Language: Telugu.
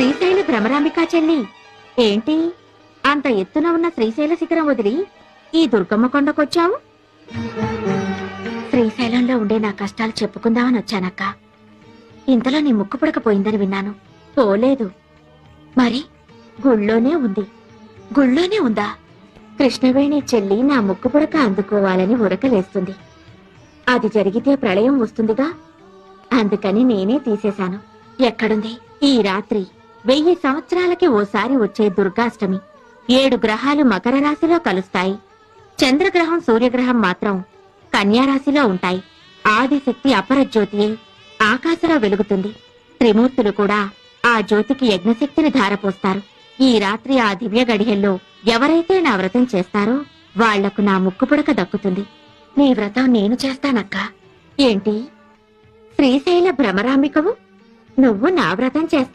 శ్రీశైల భ్రమరాంబికా చెల్లి, ఏంటి అంత ఎత్తున ఉన్న శ్రీశైల శిఖరం వదిలి ఈ దుర్గమ్మ కొండకొచ్చావు? శ్రీశైలంలో ఉండే నా కష్టాలు చెప్పుకుందామని వచ్చానక్క. ఇంతలో నీ ముక్కు పుడకపోయిందని విన్నాను. పోలేదు. మరి గుళ్ళోనే ఉంది. గుళ్ళోనే ఉందా? కృష్ణవేణి చెల్లి నా ముక్కు పుడక అందుకోవాలని ఉరకలేస్తుంది. అది జరిగితే ప్రళయం వస్తుందిగా, అందుకని నేనే తీసేశాను. ఎక్కడుంది? ఈ రాత్రి 1000 సంవత్సరాలకి ఓసారి వచ్చే దుర్గాష్టమి. 7 గ్రహాలు మకర రాశిలో కలుస్తాయి. చంద్రగ్రహం సూర్యగ్రహం మాత్రం కన్యారాశిలో ఉంటాయి. ఆదిశక్తి అపరజ్యోతియే ఆకాశంలో వెలుగుతుంది. త్రిమూర్తులు కూడా ఆ జ్యోతికి యజ్ఞశక్తిని ధారపోస్తారు. ఈ రాత్రి ఆ దివ్య గడియల్లో ఎవరైతే నా వ్రతం చేస్తారో వాళ్లకు నా ముక్కు పుడక దక్కుతుంది. నీ వ్రతం నేను చేస్తానక్కా. ఏంటి శ్రీశైల భ్రమరాంబికవు, నువ్వు నా వ్రతం చేస్తావు?